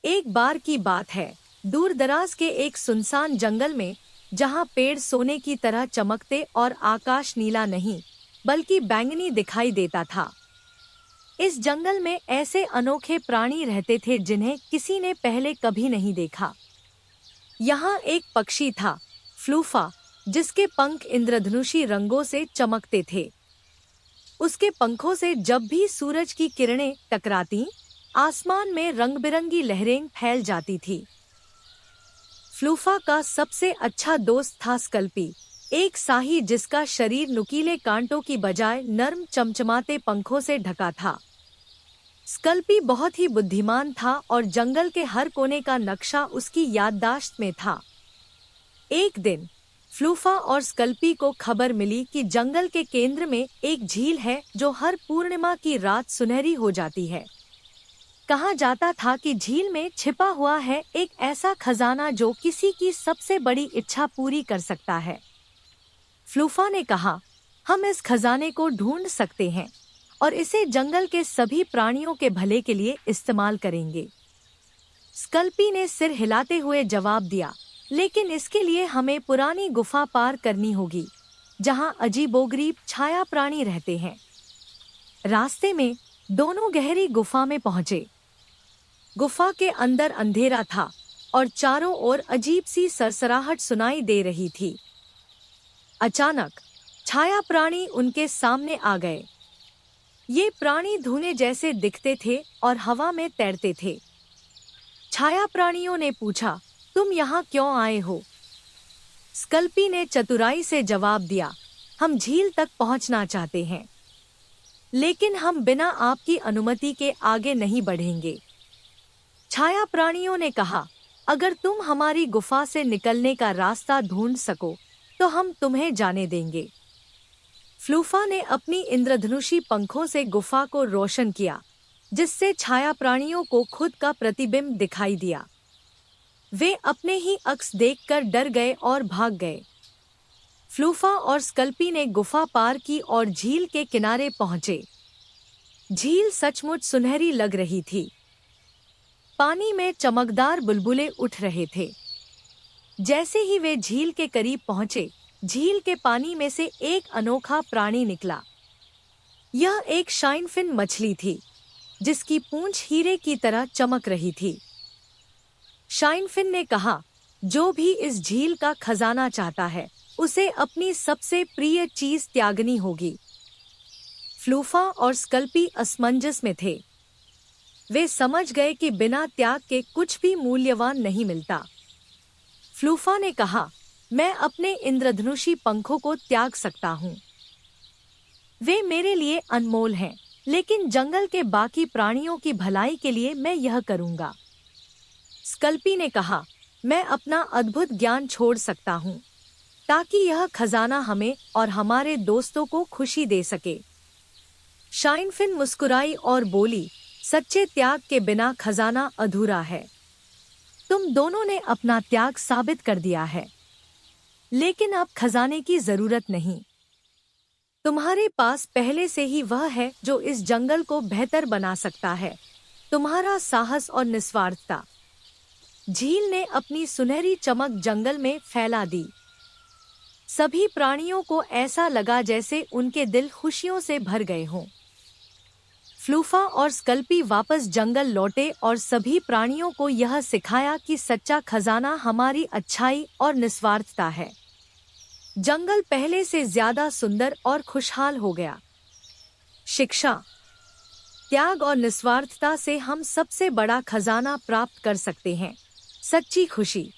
एक बार की बात है, दूर दराज के एक सुनसान जंगल में, जहाँ पेड़ सोने की तरह चमकते और आकाश नीला नहीं बल्कि बैंगनी दिखाई देता था। इस जंगल में ऐसे अनोखे प्राणी रहते थे जिन्हें किसी ने पहले कभी नहीं देखा। यहाँ एक पक्षी था, फ्लूफा, जिसके पंख इंद्रधनुषी रंगों से चमकते थे। उसके पंखों से जब भी सूरज की किरणें टकरातीं, आसमान में रंग-बिरंगी लहरें फैल जाती थी। फ्लूफा का सबसे अच्छा दोस्त था स्कल्पी, एक शाही जिसका शरीर नुकीले कांटों की बजाय नर्म चमचमाते पंखों से ढका था। स्कल्पी बहुत ही बुद्धिमान था और जंगल के हर कोने का नक्शा उसकी याददाश्त में था। एक दिन फ्लूफा और स्कल्पी को खबर मिली कि जंगल के केंद्र में एक झील है जो हर पूर्णिमा की रात सुनहरी हो जाती है। कहा जाता था कि झील में छिपा हुआ है एक ऐसा खजाना जो किसी की सबसे बड़ी इच्छा पूरी कर सकता है। फ्लूफा ने कहा, हम इस खजाने को ढूंढ सकते हैं और इसे जंगल के सभी प्राणियों के भले के लिए इस्तेमाल करेंगे। स्कल्पी ने सिर हिलाते हुए जवाब दिया, लेकिन इसके लिए हमें पुरानी गुफा पार करनी होगी, जहाँ अजीबोगरीब छाया प्राणी रहते हैं। रास्ते में दोनों गहरी गुफा में पहुंचे। गुफा के अंदर अंधेरा था और चारों ओर अजीब सी सरसराहट सुनाई दे रही थी। अचानक छाया प्राणी उनके सामने आ गए। ये प्राणी धुएं जैसे दिखते थे और हवा में तैरते थे। छाया प्राणियों ने पूछा, तुम यहाँ क्यों आए हो? स्कल्पी ने चतुराई से जवाब दिया, हम झील तक पहुँचना चाहते हैं, लेकिन हम बिना आपकी अनुमति के आगे नहीं बढ़ेंगे। छाया प्राणियों ने कहा, अगर तुम हमारी गुफा से निकलने का रास्ता ढूंढ सको तो हम तुम्हें जाने देंगे। फ्लूफा ने अपनी इंद्रधनुषी पंखों से गुफा को रोशन किया, जिससे छाया प्राणियों को खुद का प्रतिबिंब दिखाई दिया। वे अपने ही अक्स देखकर डर गए और भाग गए। फ्लूफा और स्कल्पी ने गुफा पार की और झील के किनारे पहुंचे। झील सचमुच सुनहरी लग रही थी। पानी में चमकदार बुलबुले उठ रहे थे। जैसे ही वे झील के करीब पहुंचे, झील के पानी में से एक अनोखा प्राणी निकला। यह एक शाइनफिन मछली थी, जिसकी पूंछ हीरे की तरह चमक रही थी। शाइनफिन ने कहा, जो भी इस झील का खजाना चाहता है, उसे अपनी सबसे प्रिय चीज त्यागनी होगी। फ्लूफा और स्कल्पी असमंजस में थे। वे समझ गए कि बिना त्याग के कुछ भी मूल्यवान नहीं मिलता। फ्लूफा ने कहा, मैं अपने इंद्रधनुषी पंखों को त्याग सकता हूँ। वे मेरे लिए अनमोल हैं, लेकिन जंगल के बाकी प्राणियों की भलाई के लिए मैं यह करूँगा। स्कल्पी ने कहा, मैं अपना अद्भुत ज्ञान छोड़ सकता हूँ, ताकि यह खजाना हमें और हमारे दोस्तों को खुशी दे सके। शाइनफिन मुस्कुराई और बोली, सच्चे त्याग के बिना खजाना अधूरा है। तुम दोनों ने अपना त्याग साबित कर दिया है, लेकिन अब खजाने की जरूरत नहीं। तुम्हारे पास पहले से ही वह है जो इस जंगल को बेहतर बना सकता है, तुम्हारा साहस और निस्वार्थता। झील ने अपनी सुनहरी चमक जंगल में फैला दी। सभी प्राणियों को ऐसा लगा जैसे उनके दिल खुशियों से भर गए हों। फ्लूफा और स्कल्पी वापस जंगल लौटे और सभी प्राणियों को यह सिखाया कि सच्चा खजाना हमारी अच्छाई और निस्वार्थता है। जंगल पहले से ज्यादा सुंदर और खुशहाल हो गया। शिक्षा, त्याग और निस्वार्थता से हम सबसे बड़ा खजाना प्राप्त कर सकते हैं, सच्ची खुशी।